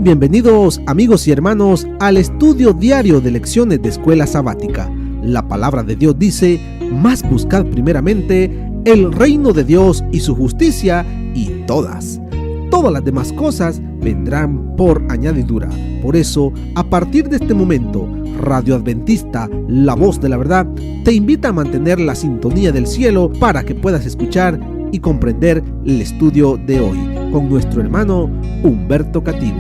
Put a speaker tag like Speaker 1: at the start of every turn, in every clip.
Speaker 1: Bienvenidos amigos y hermanos al estudio diario de lecciones de Escuela Sabática. La palabra de Dios dice: mas buscad primeramente el reino de Dios y su justicia, y todas las demás cosas vendrán por añadidura. Por eso, a partir de este momento, Radio Adventista, la voz de la verdad, te invita a mantener la sintonía del cielo para que puedas escuchar y comprender el estudio de hoy con nuestro hermano Humberto Cativo.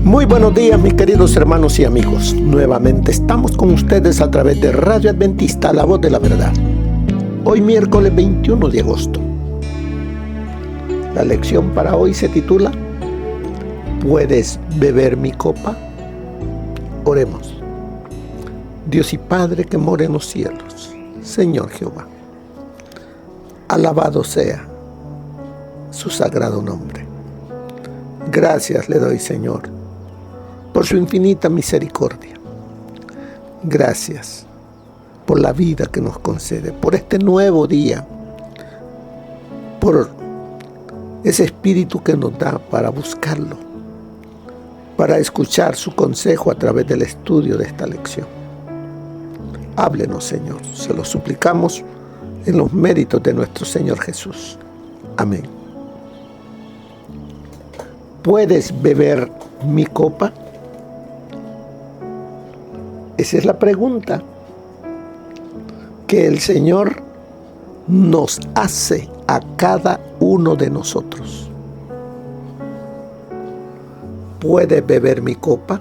Speaker 2: Muy buenos días, mis queridos hermanos y amigos. Nuevamente estamos con ustedes a través de Radio Adventista, la voz de la verdad. Hoy miércoles 21 de agosto. La lección para hoy se titula ¿Puedes beber mi copa? Oremos. Dios y Padre que mora en los cielos, Señor Jehová, alabado sea su sagrado nombre. Gracias le doy, Señor, por su infinita misericordia. Gracias por la vida que nos concede, por este nuevo día, por ese espíritu que nos da para buscarlo, para escuchar su consejo a través del estudio de esta lección. Háblenos, Señor, se lo suplicamos en los méritos de nuestro Señor Jesús. Amén. ¿Puedes beber mi copa? Esa es la pregunta que el Señor nos hace a cada uno de nosotros. ¿Puedes beber mi copa?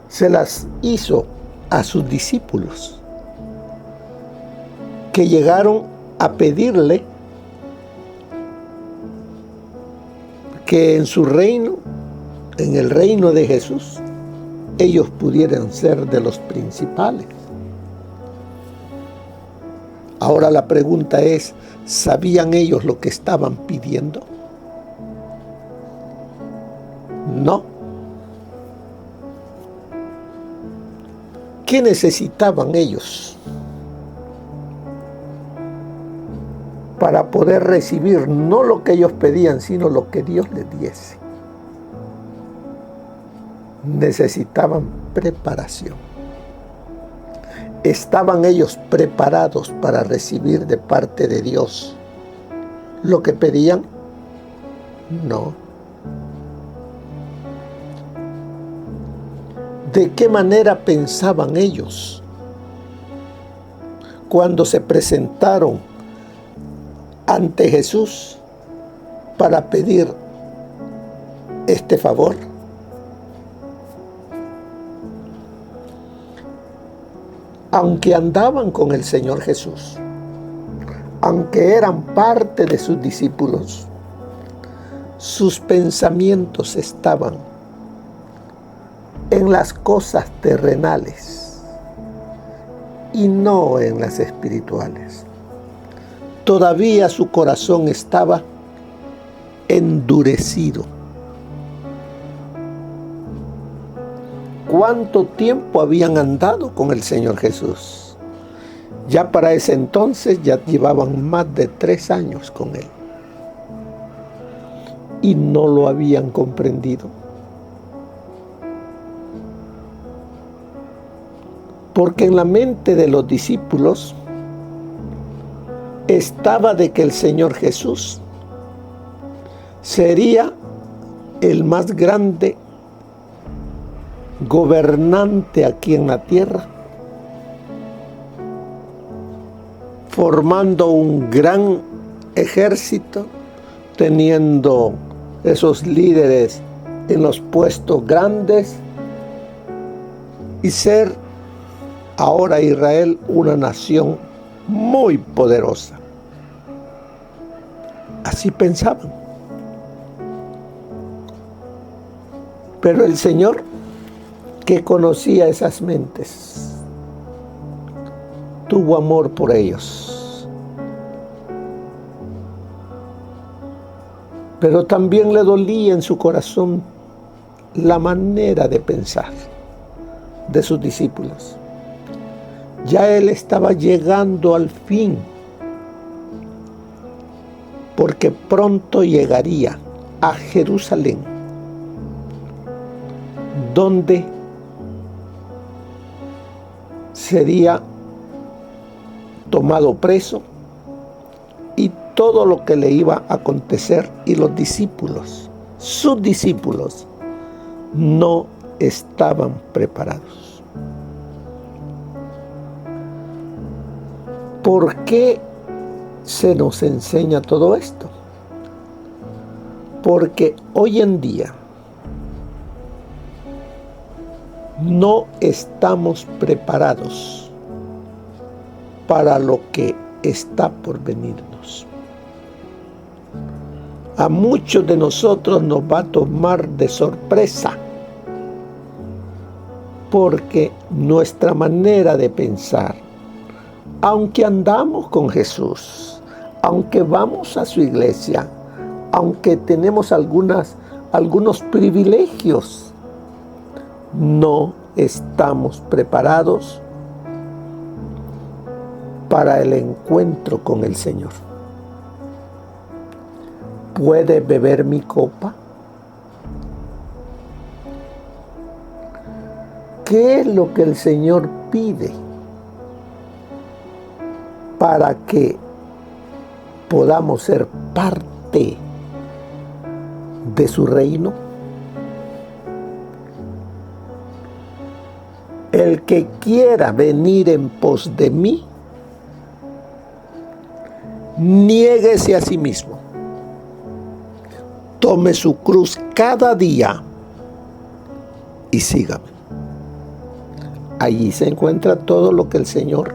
Speaker 2: Se las hizo a sus discípulos, que llegaron a pedirle que en su reino, en el reino de Jesús, ellos pudieran ser de los principales. Ahora la pregunta es, ¿sabían ellos lo que estaban pidiendo? No. ¿Qué necesitaban ellos para poder recibir no lo que ellos pedían, sino lo que Dios les diese? Necesitaban preparación. ¿Estaban ellos preparados para recibir de parte de Dios lo que pedían? No. ¿De qué manera pensaban ellos cuando se presentaron ante Jesús para pedir este favor? Aunque andaban con el Señor Jesús, aunque eran parte de sus discípulos, sus pensamientos estaban en las cosas terrenales y no en las espirituales. Todavía su corazón estaba endurecido. ¿Cuánto tiempo habían andado con el Señor Jesús? Ya para ese entonces ya llevaban más de 3 años con Él. Y no lo habían comprendido. Porque en la mente de los discípulos estaba de que el Señor Jesús sería el más grande gobernante aquí en la tierra, formando un gran ejército, teniendo esos líderes en los puestos grandes y ser ahora Israel una nación muy poderosa. Así pensaban. Pero el Señor, que conocía esas mentes, tuvo amor por ellos. Pero también le dolía en su corazón la manera de pensar de sus discípulos. Ya Él estaba llegando al fin porque pronto llegaría a Jerusalén, donde sería tomado preso y todo lo que le iba a acontecer, y los discípulos, sus discípulos, no estaban preparados. ¿Por qué se nos enseña todo esto? Porque hoy en día no estamos preparados para lo que está por venirnos. A muchos de nosotros nos va a tomar de sorpresa, porque nuestra manera de pensar, aunque andamos con Jesús, aunque vamos a su iglesia, aunque tenemos algunos privilegios, no estamos preparados para el encuentro con el Señor. ¿Puede beber mi copa? ¿Qué es lo que el Señor pide para que podamos ser parte de su reino? El que quiera venir en pos de mí, niéguese a sí mismo, tome su cruz cada día y sígame. Allí se encuentra todo lo que el Señor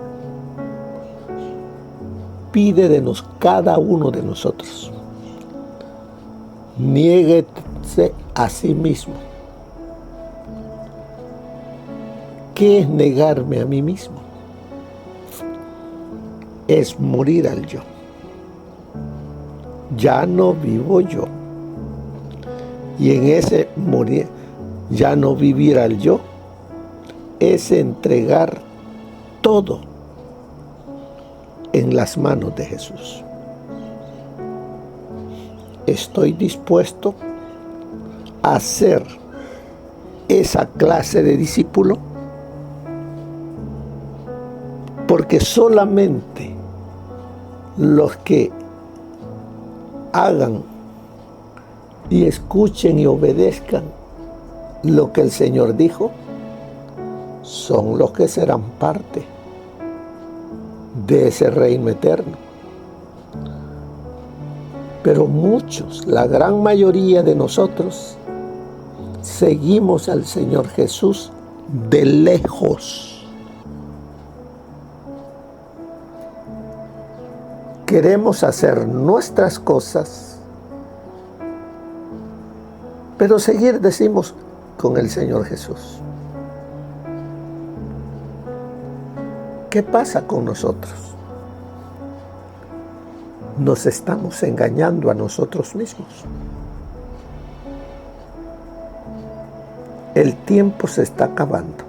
Speaker 2: pide de cada uno de nosotros. Niéguese a sí mismo. ¿Qué es negarme a mí mismo? Es morir al yo. Ya no vivo yo. Y en ese morir, ya no vivir al yo, es entregar todo en las manos de Jesús. Estoy dispuesto a ser esa clase de discípulo, porque solamente los que hagan y escuchen y obedezcan lo que el Señor dijo, son los que serán parte de ese reino eterno. Pero muchos, la gran mayoría de nosotros, seguimos al Señor Jesús de lejos. Queremos hacer nuestras cosas, pero seguir, decimos, con el Señor Jesús. ¿Qué pasa con nosotros? Nos estamos engañando a nosotros mismos. El tiempo se está acabando.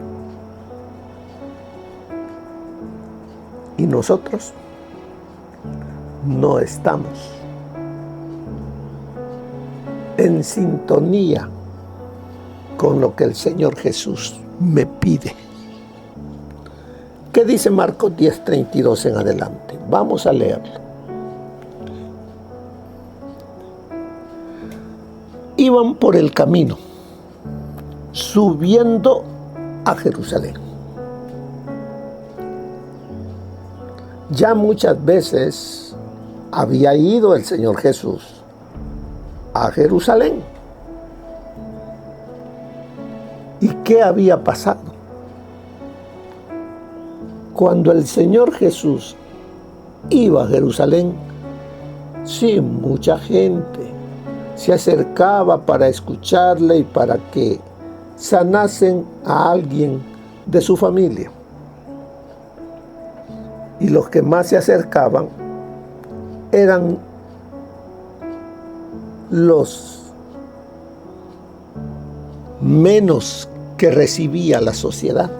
Speaker 2: Y nosotros no estamos en sintonía con lo que el Señor Jesús me pide. ¿Qué dice Marcos 10:32 en adelante? Vamos a leerlo. Iban por el camino, subiendo a Jerusalén. Ya muchas veces había ido el Señor Jesús a Jerusalén. ¿Y qué había pasado? Cuando el Señor Jesús iba a Jerusalén, sí, mucha gente se acercaba para escucharle y para que sanasen a alguien de su familia. Y los que más se acercaban eran los menos que recibía la sociedad: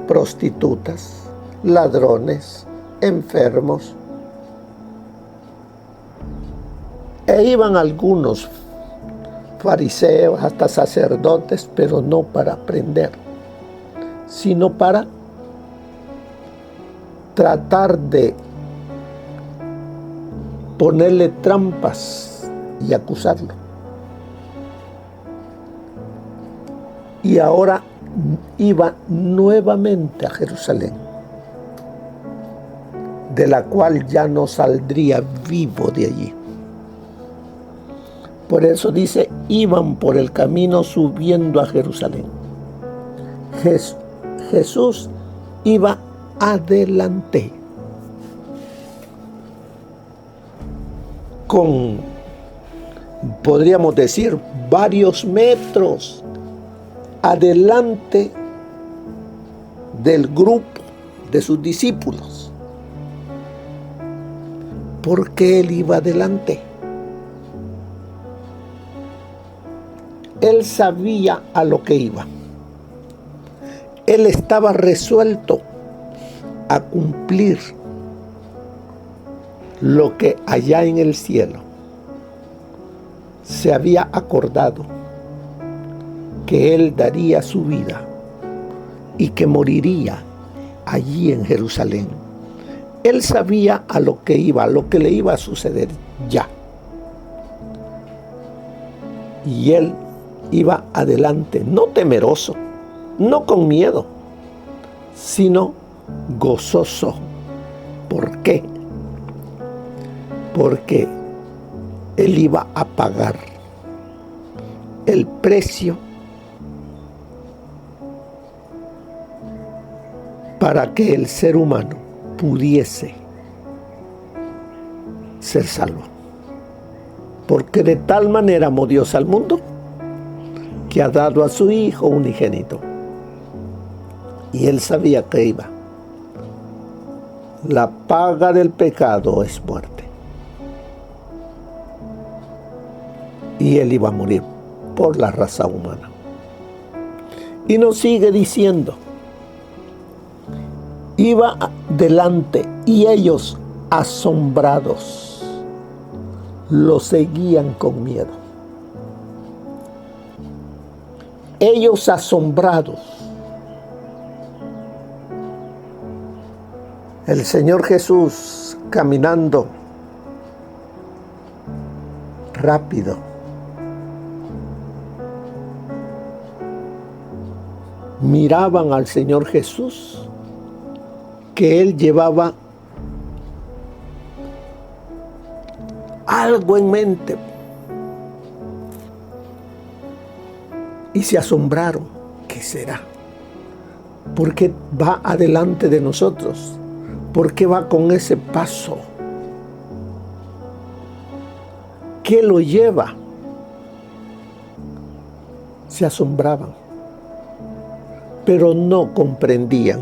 Speaker 2: prostitutas, ladrones, enfermos. E iban algunos fariseos, hasta sacerdotes, pero no para aprender, sino para tratar de ponerle trampas y acusarlo. Y ahora iba nuevamente a Jerusalén, de la cual ya no saldría vivo de allí. Por eso dice, iban por el camino subiendo a Jerusalén. Jesús iba adelante, con, podríamos decir, varios metros adelante del grupo de sus discípulos. ¿Por qué él iba adelante? Él sabía a lo que iba. Él estaba resuelto a cumplir lo que allá en el cielo se había acordado, que él daría su vida y que moriría allí en Jerusalén. Él sabía a lo que le iba a suceder ya. Y él iba adelante, no temeroso, no con miedo, sino gozoso. ¿Por qué? Porque él iba a pagar el precio para que el ser humano pudiese ser salvo. Porque de tal manera amó Dios al mundo que ha dado a su Hijo unigénito. Y él sabía que iba. La paga del pecado es muerte. Y él iba a morir por la raza humana. Y nos sigue diciendo, iba delante y ellos asombrados lo seguían con miedo. Ellos asombrados. El Señor Jesús caminando rápido. Miraban al Señor Jesús, que Él llevaba algo en mente. Y se asombraron. ¿Qué será? ¿Por qué va adelante de nosotros? ¿Por qué va con ese paso? ¿Qué lo lleva? Se asombraban, pero no comprendían,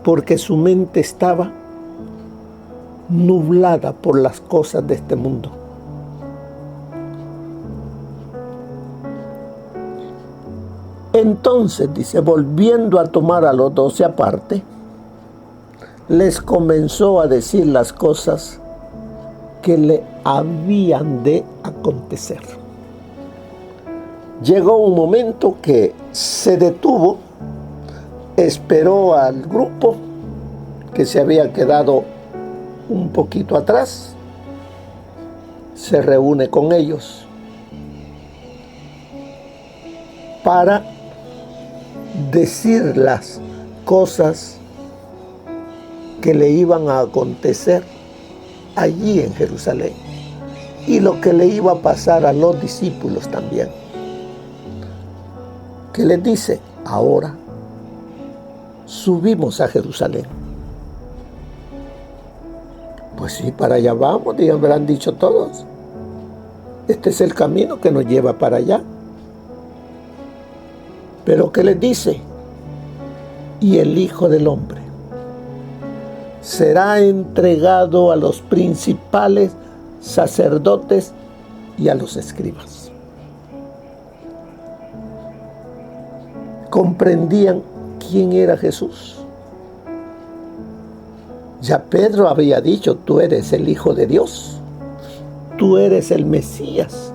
Speaker 2: porque su mente estaba nublada por las cosas de este mundo. Entonces, dice, volviendo a tomar a los 12 aparte, les comenzó a decir las cosas que le habían de acontecer. Llegó un momento que se detuvo, esperó al grupo que se había quedado un poquito atrás, se reúne con ellos para decir las cosas que le iban a acontecer allí en Jerusalén y lo que le iba a pasar a los discípulos también. Que les dice, ahora subimos a Jerusalén. Pues sí, para allá vamos, y habrán dicho todos. Este es el camino que nos lleva para allá. Pero ¿qué les dice? Y el Hijo del Hombre será entregado a los principales sacerdotes y a los escribas. Comprendían quién era Jesús. Ya Pedro había dicho, tú eres el Hijo de Dios. tú eres el Mesías,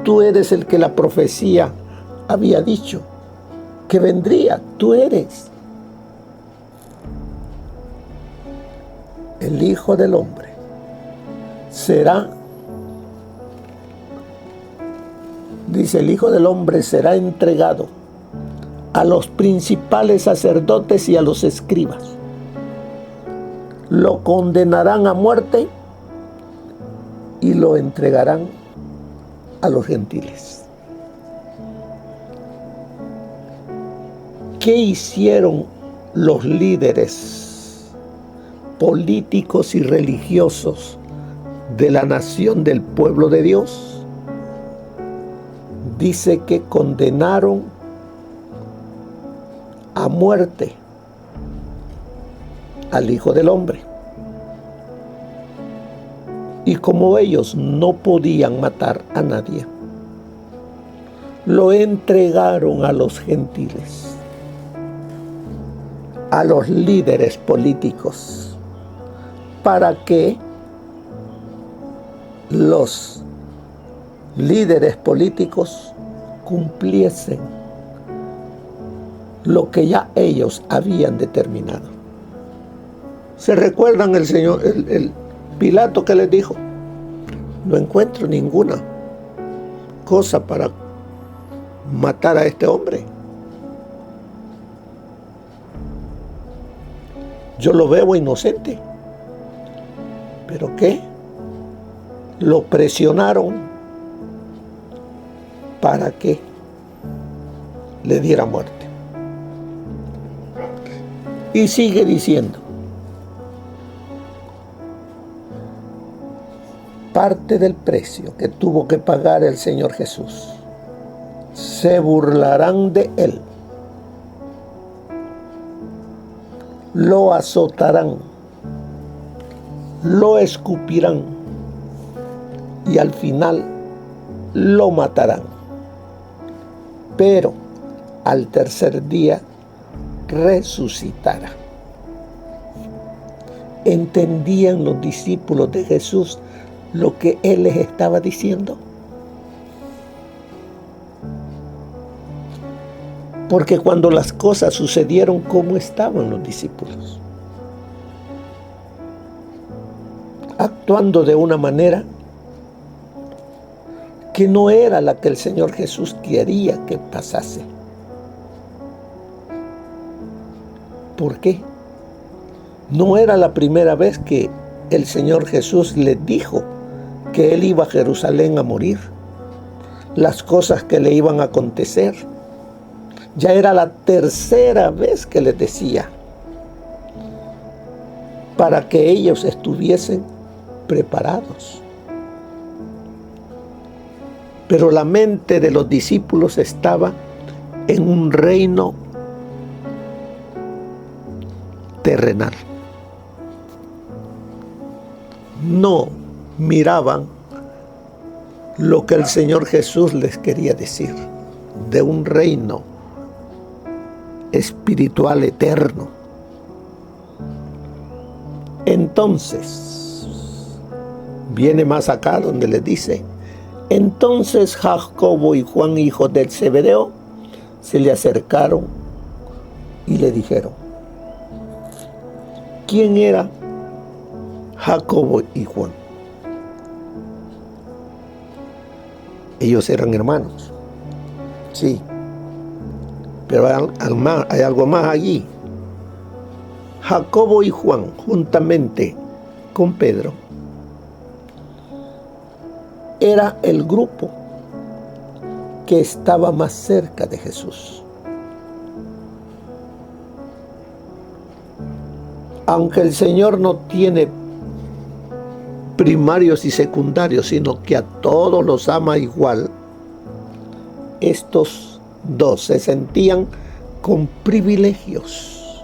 Speaker 2: tú eres el que la profecía había dicho que vendría, tú eres el Hijo del Hombre. Dice, el Hijo del Hombre será entregado a los principales sacerdotes y a los escribas. Lo condenarán a muerte y lo entregarán a los gentiles. ¿Qué hicieron los líderes políticos y religiosos de la nación del pueblo de Dios? Dice que condenaron a muerte al Hijo del Hombre. Y como ellos no podían matar a nadie, lo entregaron a los gentiles, a los líderes políticos, para que los líderes políticos cumpliesen lo que ya ellos habían determinado. ¿Se recuerdan el Pilato que les dijo? No encuentro ninguna cosa para matar a este hombre. Yo lo veo inocente. ¿Pero qué? Lo presionaron para que le diera muerte. Y sigue diciendo, parte del precio que tuvo que pagar el Señor Jesús, se burlarán de él, lo azotarán, lo escupirán y al final lo matarán. Pero al tercer día resucitará. ¿Entendían los discípulos de Jesús lo que Él les estaba diciendo? Porque cuando las cosas sucedieron, ¿cómo estaban los discípulos? Actuando de una manera que no era la que el Señor Jesús quería que pasase. ¿Por qué? No era la primera vez que el Señor Jesús les dijo que Él iba a Jerusalén a morir, las cosas que le iban a acontecer. Ya era la tercera vez que les decía, para que ellos estuviesen preparados. Pero la mente de los discípulos estaba en un reino terrenal. No miraban lo que el Señor Jesús les quería decir de un reino espiritual eterno. Entonces, viene más acá donde les dice, entonces Jacobo y Juan, hijos de Zebedeo, se le acercaron y le dijeron, ¿quién era Jacobo y Juan? Ellos eran hermanos, sí, pero hay algo más allí. Jacobo y Juan, juntamente con Pedro, era el grupo que estaba más cerca de Jesús. Aunque el Señor no tiene primarios y secundarios, sino que a todos los ama igual, estos dos se sentían con privilegios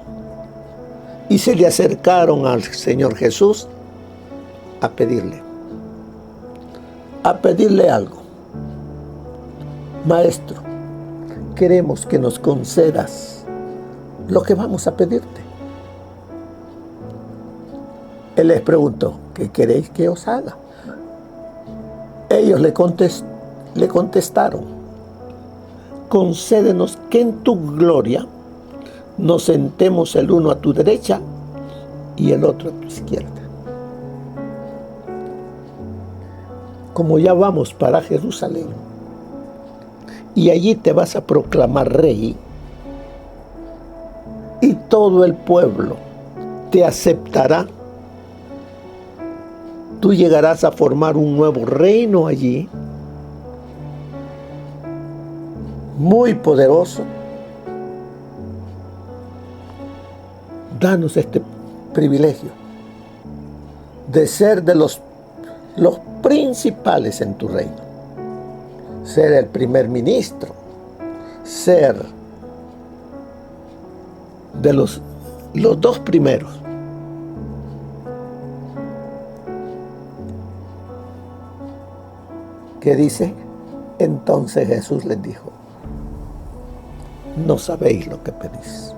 Speaker 2: y se le acercaron al Señor Jesús a pedirle algo. Maestro, queremos que nos concedas lo que vamos a pedirte. Él les preguntó, ¿qué queréis que os haga? Ellos le contestaron: concédenos que en tu gloria nos sentemos el uno a tu derecha y el otro a tu izquierda. Como ya vamos para Jerusalén y allí te vas a proclamar rey y todo el pueblo te aceptará, tú llegarás a formar un nuevo reino allí, muy poderoso. Danos este privilegio de ser de los principales en tu reino, ser el primer ministro, ser de los dos primeros. ¿Qué dice? Entonces Jesús les dijo: no sabéis lo que pedís.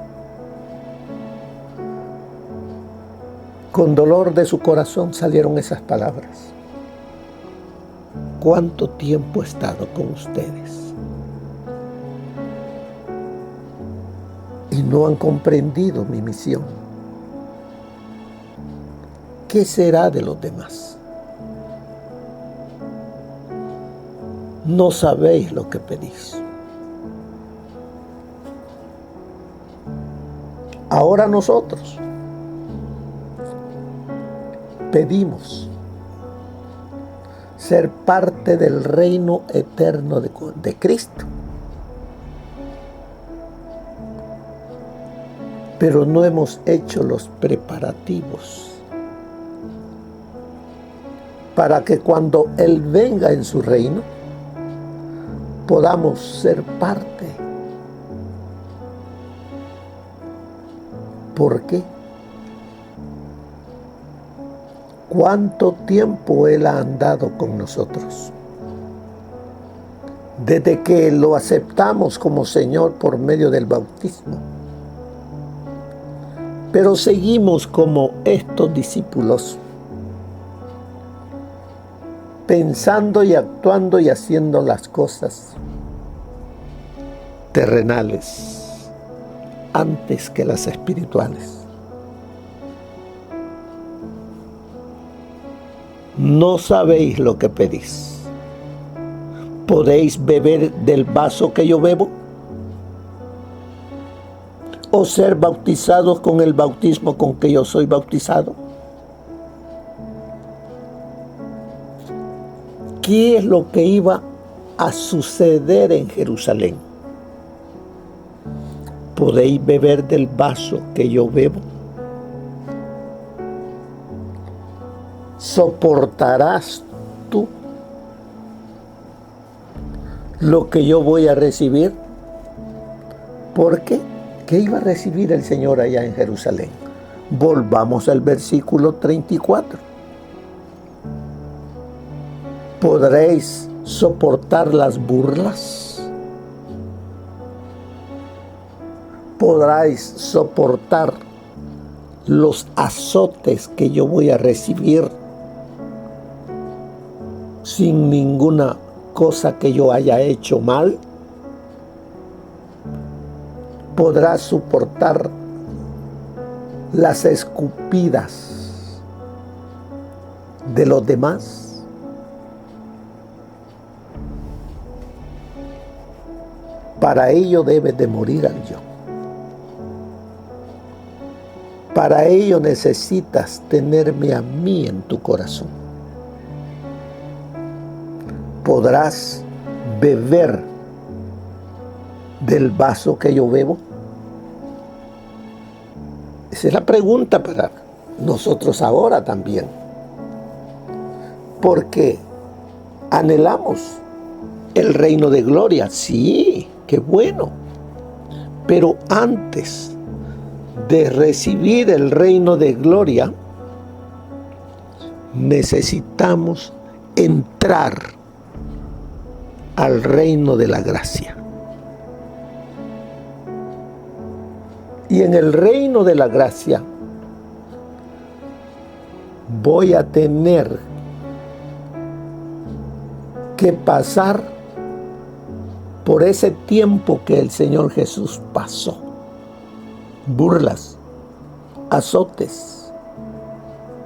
Speaker 2: Con dolor de su corazón salieron esas palabras. ¿Cuánto tiempo he estado con ustedes y no han comprendido mi misión? ¿Qué será de los demás? No sabéis lo que pedís. Ahora nosotros pedimos ser parte del reino eterno de Cristo. Pero no hemos hecho los preparativos para que cuando Él venga en su reino podamos ser parte. ¿Por qué? ¿Cuánto tiempo Él ha andado con nosotros? Desde que lo aceptamos como Señor por medio del bautismo. Pero seguimos como estos discípulos, pensando y actuando y haciendo las cosas terrenales antes que las espirituales. No sabéis lo que pedís. ¿Podéis beber del vaso que yo bebo? ¿O ser bautizados con el bautismo con que yo soy bautizado? ¿Qué es lo que iba a suceder en Jerusalén? ¿Podéis beber del vaso que yo bebo? ¿Soportarás tú lo que yo voy a recibir? ¿Por qué? ¿Qué iba a recibir el Señor allá en Jerusalén? Volvamos al versículo 34. ¿Podréis soportar las burlas? ¿Podréis soportar los azotes que yo voy a recibir sin ninguna cosa que yo haya hecho mal? ¿Podrás soportar las escupidas de los demás? Para ello debes de morir al yo. Para ello necesitas tenerme a mí en tu corazón. ¿Podrás beber del vaso que yo bebo? Esa es la pregunta para nosotros ahora también. Porque anhelamos el reino de gloria. Sí, qué bueno. Pero antes de recibir el reino de gloria, necesitamos entrar al reino de la gracia. Y en el reino de la gracia voy a tener que pasar por ese tiempo que el Señor Jesús pasó. Burlas, azotes,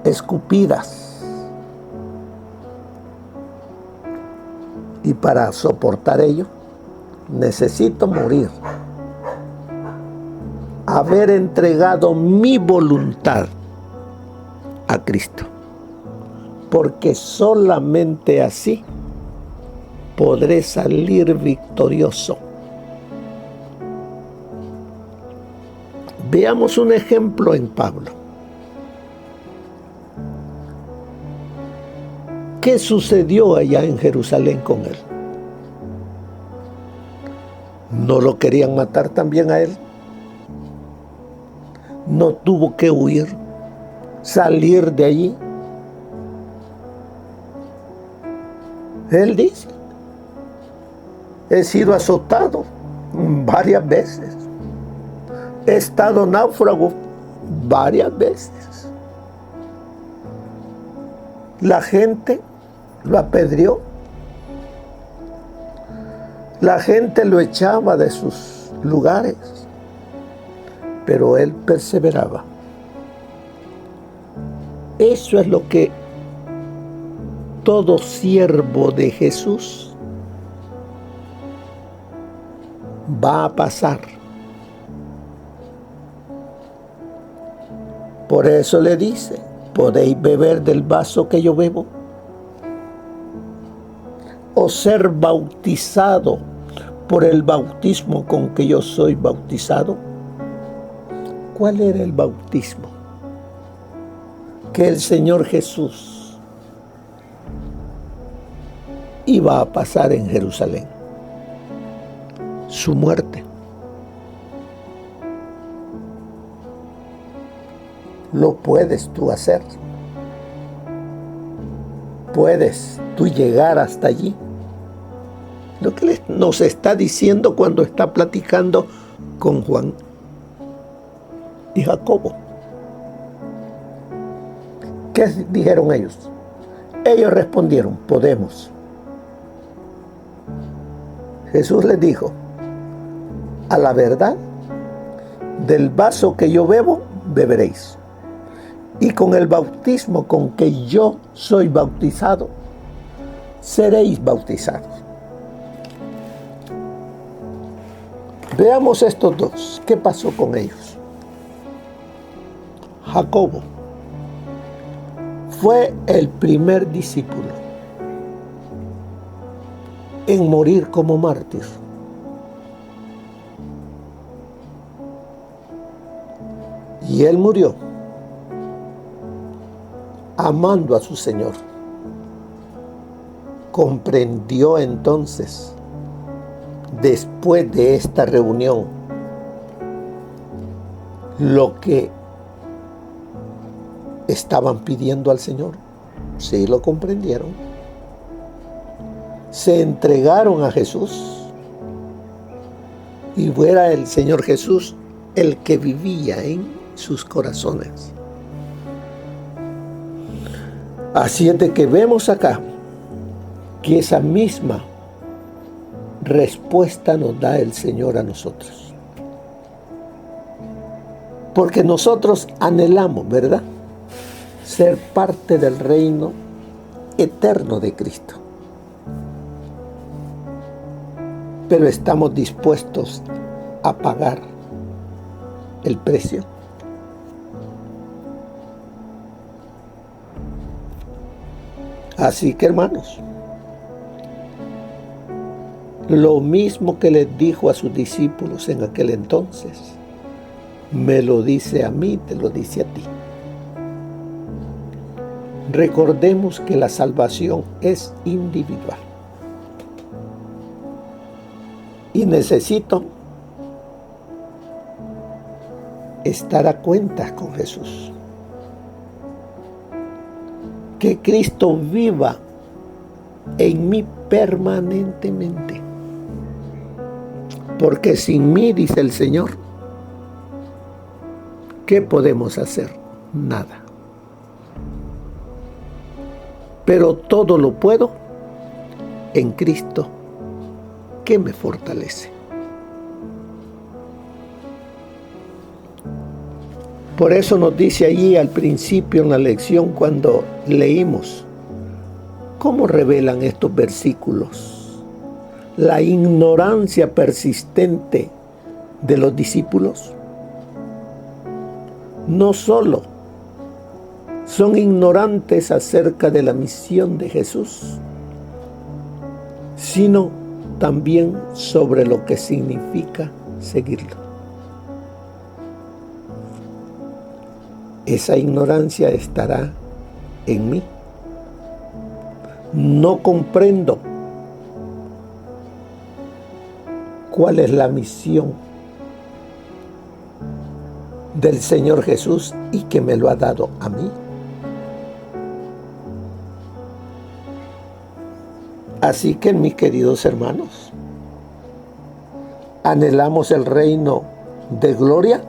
Speaker 2: escupidas. Y para soportar ello, necesito morir. Haber entregado mi voluntad a Cristo. Porque solamente así podré salir victorioso. Veamos un ejemplo en Pablo. ¿Qué sucedió allá en Jerusalén con él? ¿No lo querían matar también a él? ¿No tuvo que huir, salir de allí? Él dice, he sido azotado varias veces. He estado náufrago varias veces. La gente lo apedreó. La gente lo echaba de sus lugares. Pero él perseveraba. Eso es lo que todo siervo de Jesús va a pasar. Por eso le dice, ¿podéis beber del vaso que yo bebo? ¿O ser bautizado por el bautismo con que yo soy bautizado? ¿Cuál era el bautismo que el Señor Jesús iba a pasar en Jerusalén? Su muerte. Lo puedes tú hacer. Puedes tú llegar hasta allí. Lo que nos está diciendo cuando está platicando con Juan y Jacobo. ¿Qué dijeron ellos? Ellos respondieron, podemos. Jesús les dijo, a la verdad, del vaso que yo bebo, beberéis. Y con el bautismo con que yo soy bautizado, seréis bautizados. Veamos estos dos. ¿Qué pasó con ellos? Jacobo fue el primer discípulo en morir como mártir. Y él murió amando a su Señor. Comprendió entonces, después de esta reunión, lo que estaban pidiendo al Señor. Sí, lo comprendieron. Se entregaron a Jesús y fuera el Señor Jesús el que vivía en sus corazones. Así es de que vemos acá que esa misma respuesta nos da el Señor a nosotros. Porque nosotros anhelamos, ¿verdad?, ser parte del reino eterno de Cristo. Pero estamos dispuestos a pagar el precio. Así que, hermanos, lo mismo que les dijo a sus discípulos en aquel entonces, me lo dice a mí, te lo dice a ti. Recordemos que la salvación es individual. Y necesito estar a cuentas con Jesús. Que Cristo viva en mí permanentemente. Porque sin mí, dice el Señor, ¿qué podemos hacer? Nada. Pero todo lo puedo en Cristo que me fortalece. Por eso nos dice allí al principio en la lección cuando leímos, ¿cómo revelan estos versículos la ignorancia persistente de los discípulos? No solo son ignorantes acerca de la misión de Jesús, sino también sobre lo que significa seguirlo. Esa ignorancia estará en mí. No comprendo cuál es la misión del Señor Jesús y que me lo ha dado a mí. Así que, mis queridos hermanos, ¿anhelamos el reino de gloria?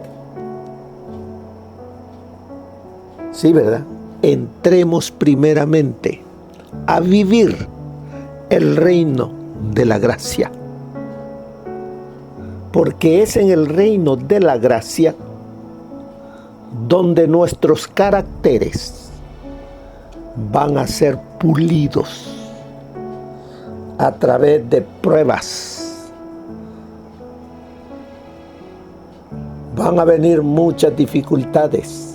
Speaker 2: Sí, ¿verdad? Entremos primeramente a vivir el reino de la gracia. Porque es en el reino de la gracia donde nuestros caracteres van a ser pulidos a través de pruebas. Van a venir muchas dificultades.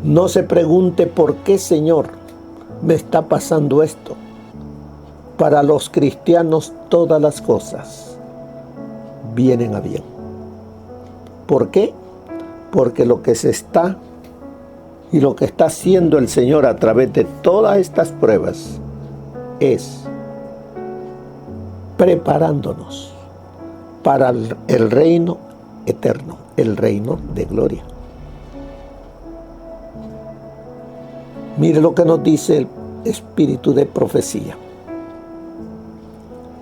Speaker 2: No se pregunte por qué, Señor, me está pasando esto. Para los cristianos todas las cosas vienen a bien. ¿Por qué? Porque lo que se está y lo que está haciendo el Señor a través de todas estas pruebas es preparándonos para el reino eterno, el reino de gloria. Mire lo que nos dice el espíritu de profecía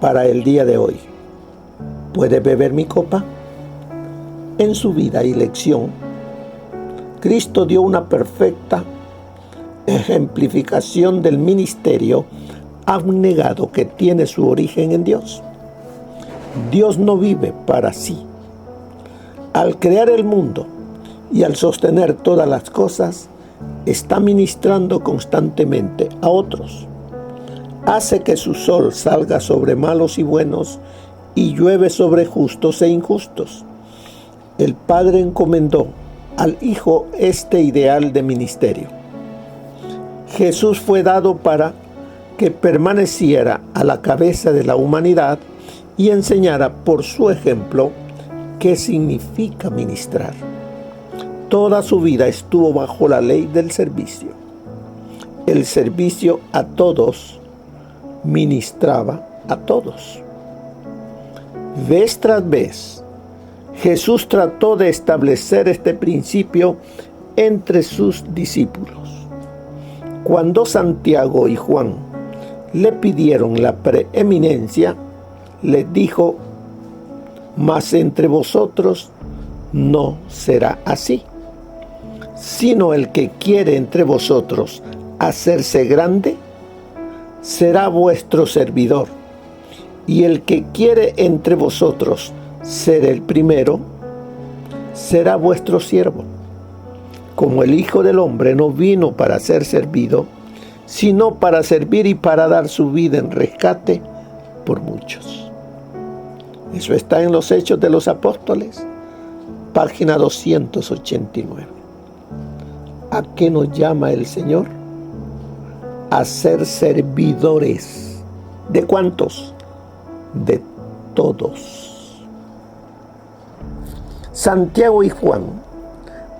Speaker 2: para el día de hoy. ¿Puede beber mi copa? En su vida y lección, Cristo dio una perfecta ejemplificación del ministerio abnegado que tiene su origen en Dios. Dios no vive para sí. Al crear el mundo y al sostener todas las cosas, está ministrando constantemente a otros. Hace que su sol salga sobre malos y buenos y llueve sobre justos e injustos. El Padre encomendó al Hijo este ideal de ministerio. Jesús fue dado para que permaneciera a la cabeza de la humanidad y enseñara por su ejemplo qué significa ministrar. Toda su vida estuvo bajo la ley del servicio. El servicio a todos ministraba a todos. Vez tras vez, Jesús trató de establecer este principio entre sus discípulos. Cuando Santiago y Juan le pidieron la preeminencia, les dijo: mas entre vosotros no será así, sino el que quiere entre vosotros hacerse grande, será vuestro servidor, y el que quiere entre vosotros ser el primero, será vuestro siervo. Como el Hijo del Hombre no vino para ser servido, sino para servir y para dar su vida en rescate por muchos. Eso está en los Hechos de los Apóstoles, página 289. ¿A qué nos llama el Señor? A ser servidores. ¿De cuántos? De todos. Santiago y Juan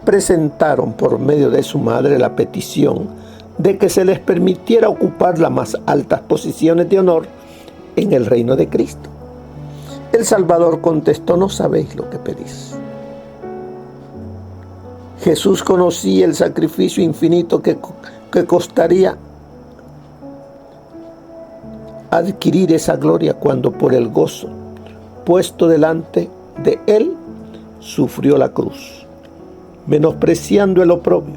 Speaker 2: presentaron por medio de su madre la petición de que se les permitiera ocupar las más altas posiciones de honor en el reino de Cristo. El Salvador contestó: no sabéis lo que pedís. Jesús conocía el sacrificio infinito que costaría adquirir esa gloria cuando por el gozo puesto delante de él sufrió la cruz, menospreciando el oprobio.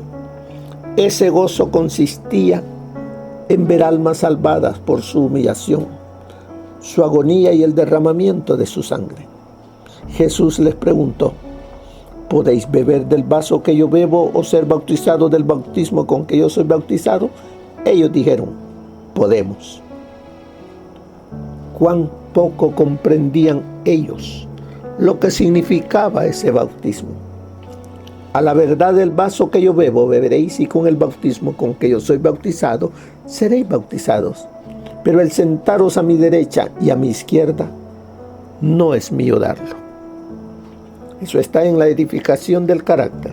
Speaker 2: Ese gozo consistía en ver almas salvadas por su humillación, su agonía y el derramamiento de su sangre. Jesús les preguntó: ¿podéis beber del vaso que yo bebo o ser bautizados del bautismo con que yo soy bautizado? Ellos dijeron: podemos. Cuán poco comprendían ellos lo que significaba ese bautismo. A la verdad del vaso que yo bebo beberéis, y con el bautismo con que yo soy bautizado seréis bautizados. Pero el sentaros a mi derecha y a mi izquierda no es mío darlo. Eso está en La edificación del carácter,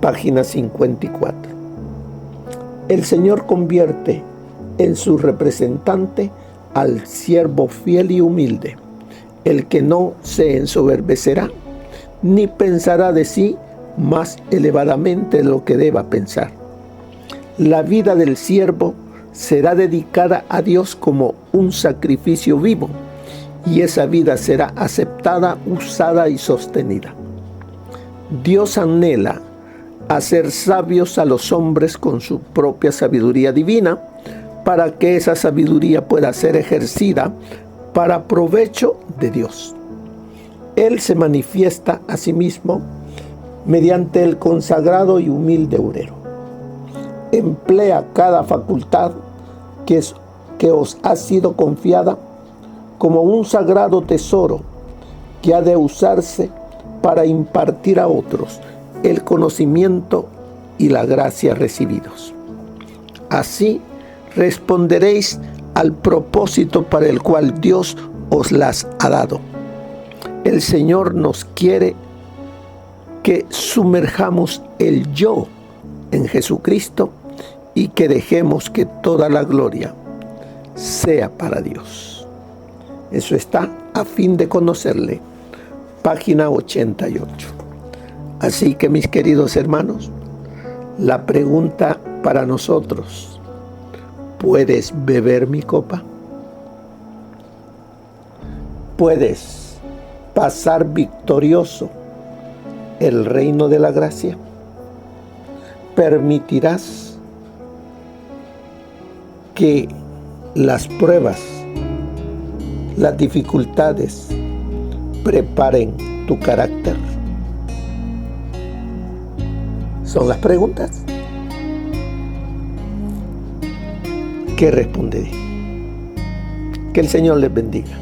Speaker 2: página 54. El Señor convierte en su representante al siervo fiel y humilde, el que no se ensoberbecerá, ni pensará de sí más elevadamente de lo que deba pensar. La vida del siervo será dedicada a Dios como un sacrificio vivo, y esa vida será aceptada, usada y sostenida. Dios anhela hacer sabios a los hombres con su propia sabiduría divina, para que esa sabiduría pueda ser ejercida para provecho de Dios. Él se manifiesta a sí mismo mediante el consagrado y humilde obrero. Emplea cada facultad que os ha sido confiada como un sagrado tesoro que ha de usarse para impartir a otros el conocimiento y la gracia recibidos. Así responderéis al propósito para el cual Dios os las ha dado. El Señor nos quiere que sumerjamos el yo en Jesucristo y que dejemos que toda la gloria sea para Dios. Eso está a fin de conocerle, página 88. Así que, mis queridos hermanos, la pregunta para nosotros: ¿puedes beber mi copa? ¿Puedes pasar victorioso el reino de la gracia? ¿Permitirás que las pruebas, las dificultades preparen tu carácter? Son las preguntas. ¿Qué responderé? Que el Señor les bendiga.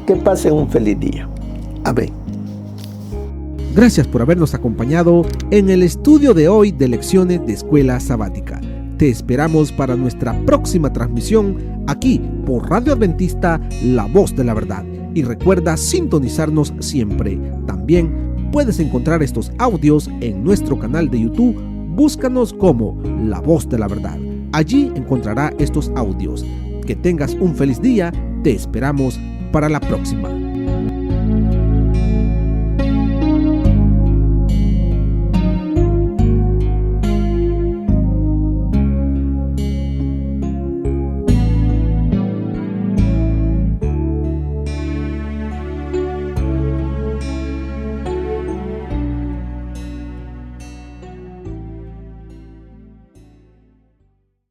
Speaker 2: Que pasen un feliz día. Amén.
Speaker 1: Gracias por habernos acompañado en el estudio de hoy de Lecciones de Escuela Sabática. Te esperamos para nuestra próxima transmisión aquí por Radio Adventista, La Voz de la Verdad. Y recuerda sintonizarnos siempre. También puedes encontrar estos audios en nuestro canal de YouTube. Búscanos como La Voz de la Verdad. Allí encontrará estos audios. Que tengas un feliz día. Te esperamos para la próxima.